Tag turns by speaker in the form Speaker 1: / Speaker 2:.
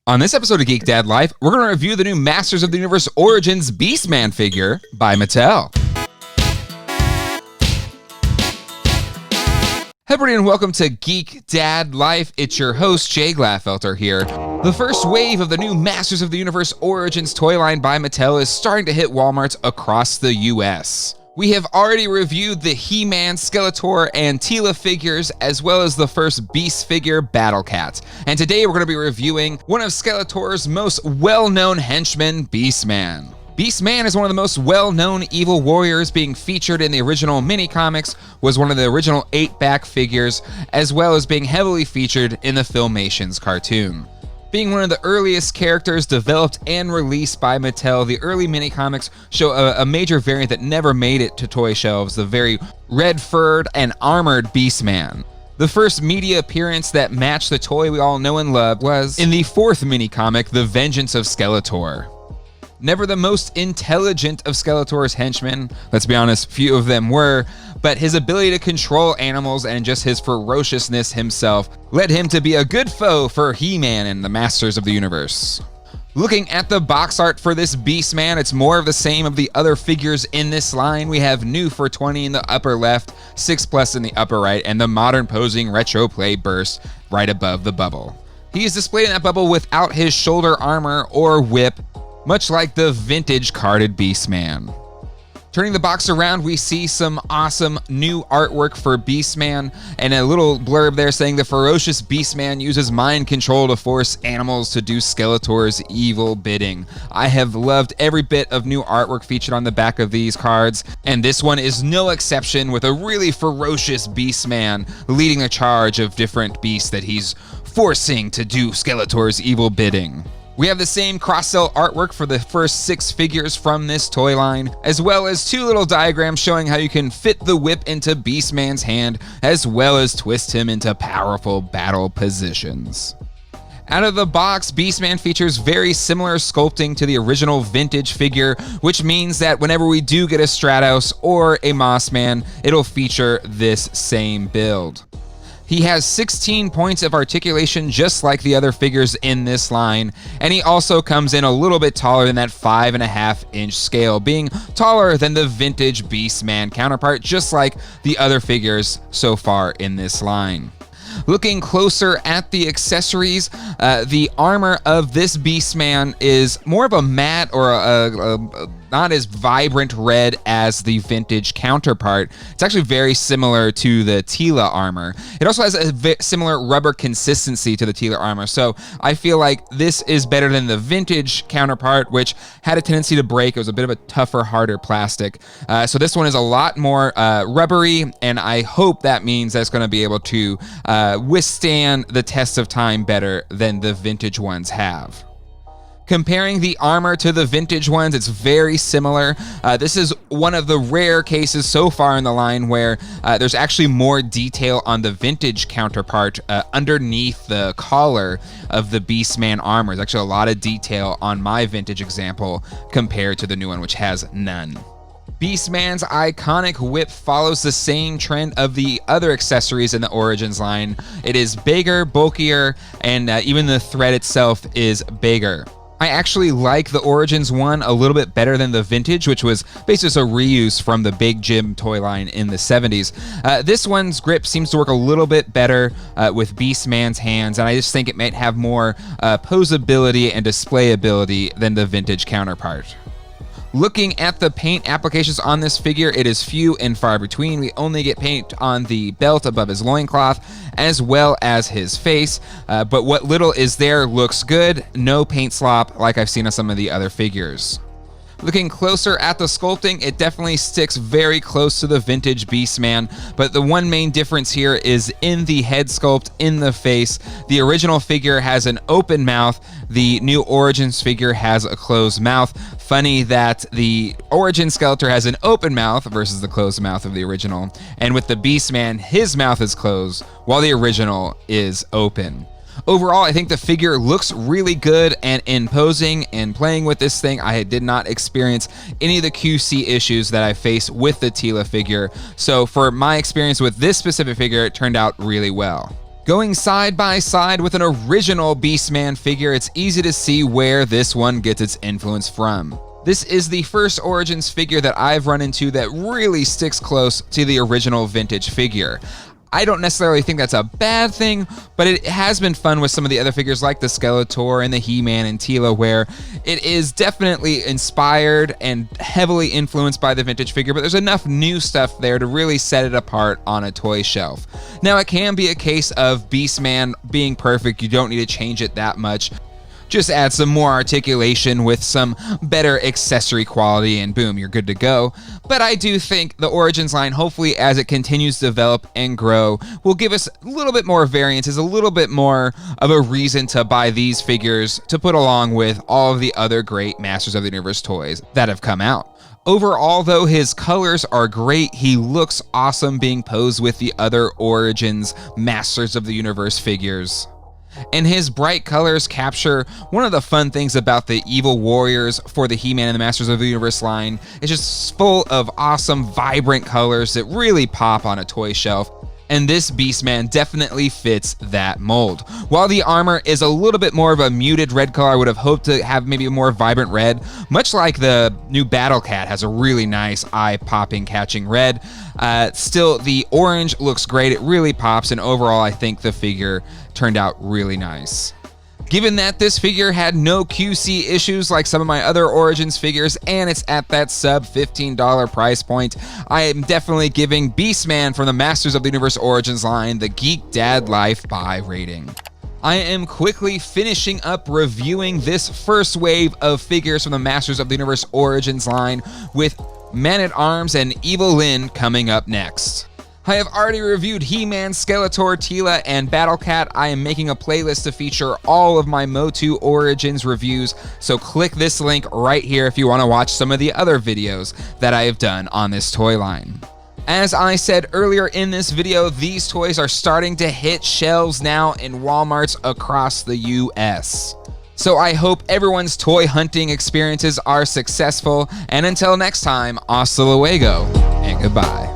Speaker 1: On this episode of Geek Dad Life, we're going to review the new Masters of the Universe Origins Beastman figure by Mattel. Hey everybody, and welcome to Geek Dad Life. It's your host, Jay Glaffelter here. The first wave of the new Masters of the Universe Origins toy line by Mattel is starting to hit Walmarts across the US. We have already reviewed the He-Man, Skeletor, and Teela figures, as well as the first Beast figure, Battle Cat. And today we're going to be reviewing one of Skeletor's most well-known henchmen, Beastman. Beastman is one of the most well-known evil warriors, being featured in the original mini-comics, was one of the original 8-back figures, as well as being heavily featured in the Filmation's cartoon. Being one of the earliest characters developed and released by Mattel, the early mini-comics show a major variant that never made it to toy shelves, the very red-furred and armored Beastman. The first media appearance that matched the toy we all know and love was in the fourth mini-comic, The Vengeance of Skeletor. Never the most intelligent of Skeletor's henchmen, let's be honest, few of them were, but his ability to control animals and just his ferociousness himself led him to be a good foe for He-Man and the Masters of the Universe. Looking at the box art for this Beastman, it's more of the same of the other figures in this line. We have New for 20 in the upper left, 6+ in the upper right, and the modern posing retro play burst right above the bubble. He is displayed in that bubble without his shoulder armor or whip, much like the vintage carded Beastman. Turning the box around, we see some awesome new artwork for Beastman, and a little blurb there saying the ferocious Beastman uses mind control to force animals to do Skeletor's evil bidding. I have loved every bit of new artwork featured on the back of these cards, and this one is no exception, with a really ferocious Beastman leading a charge of different beasts that he's forcing to do Skeletor's evil bidding. We have the same cross-cell artwork for the first 6 figures from this toy line, as well as 2 little diagrams showing how you can fit the whip into Beastman's hand, as well as twist him into powerful battle positions. Out of the box, Beastman features very similar sculpting to the original vintage figure, which means that whenever we do get a Stratos or a Mossman, it'll feature this same build. He has 16 points of articulation just like the other figures in this line, and he also comes in a little bit taller than that 5.5-inch scale, being taller than the vintage Beastman counterpart, just like the other figures so far in this line. Looking closer at the accessories, the armor of this Beastman is more of a matte or a not as vibrant red as the vintage counterpart. It's actually very similar to the Teela armor. It also has a similar rubber consistency to the Teela armor, so I feel like this is better than the vintage counterpart, which had a tendency to break. It was a bit of a tougher, harder plastic. So this one is a lot more rubbery, and I hope that means that it's going to be able to withstand the test of time better than the vintage ones have. Comparing the armor to the vintage ones, it's very similar. This is one of the rare cases so far in the line where there's actually more detail on the vintage counterpart underneath the collar of the Beastman armor. There's actually a lot of detail on my vintage example compared to the new one, which has none. Beastman's iconic whip follows the same trend of the other accessories in the Origins line. It is bigger, bulkier, and even the thread itself is bigger. I actually like the Origins one a little bit better than the vintage, which was basically just a reuse from the Big Jim toy line in the 70s. This one's grip seems to work a little bit better with Beastman's hands, and I just think it might have more posability and displayability than the vintage counterpart. Looking at the paint applications on this figure, it is few and far between. We only get paint on the belt above his loincloth, as well as his face, but what little is there looks good. No paint slop like I've seen on some of the other figures. Looking closer at the sculpting, it definitely sticks very close to the vintage Beastman, but the one main difference here is in the head sculpt, in the face. The original figure has an open mouth, the new Origins figure has a closed mouth. Funny that the Origin Skeletor has an open mouth versus the closed mouth of the original, and with the Beastman, his mouth is closed while the original is open. Overall, I think the figure looks really good, and in posing and playing with this thing, I did not experience any of the QC issues that I faced with the Teela figure. So for my experience with this specific figure, it turned out really well. Going side by side with an original Beastman figure, it's easy to see where this one gets its influence from. This is the first Origins figure that I've run into that really sticks close to the original vintage figure. I don't necessarily think that's a bad thing, but it has been fun with some of the other figures like the Skeletor and the He-Man and Teela, where it is definitely inspired and heavily influenced by the vintage figure, but there's enough new stuff there to really set it apart on a toy shelf. Now, it can be a case of Beastman being perfect. You don't need to change it that much. Just add some more articulation with some better accessory quality and boom, you're good to go. But I do think the Origins line, hopefully as it continues to develop and grow, will give us a little bit more variances, a little bit more of a reason to buy these figures to put along with all of the other great Masters of the Universe toys that have come out. Overall, though, his colors are great. He looks awesome being posed with the other Origins Masters of the Universe figures. And his bright colors capture one of the fun things about the Evil Warriors for the He-Man and the Masters of the Universe line. It's just full of awesome, vibrant colors that really pop on a toy shelf. And this Beastman definitely fits that mold. While the armor is a little bit more of a muted red color, I would have hoped to have maybe a more vibrant red, much like the new Battle Cat has a really nice eye-popping, catching red. Still, the orange looks great. It really pops, and overall, I think the figure turned out really nice. Given that this figure had no QC issues like some of my other Origins figures, and it's at that sub $15 price point, I am definitely giving Beastman from the Masters of the Universe Origins line the Geek Dad Life buy rating. I am quickly finishing up reviewing this first wave of figures from the Masters of the Universe Origins line, with Man-at-Arms and Evil Lyn coming up next. I have already reviewed He-Man, Skeletor, Teela, and Battle Cat. I am making a playlist to feature all of my MOTU Origins reviews, so click this link right here if you want to watch some of the other videos that I have done on this toy line. As I said earlier in this video, these toys are starting to hit shelves now in Walmarts across the US. So I hope everyone's toy hunting experiences are successful, and until next time, hasta luego, and goodbye.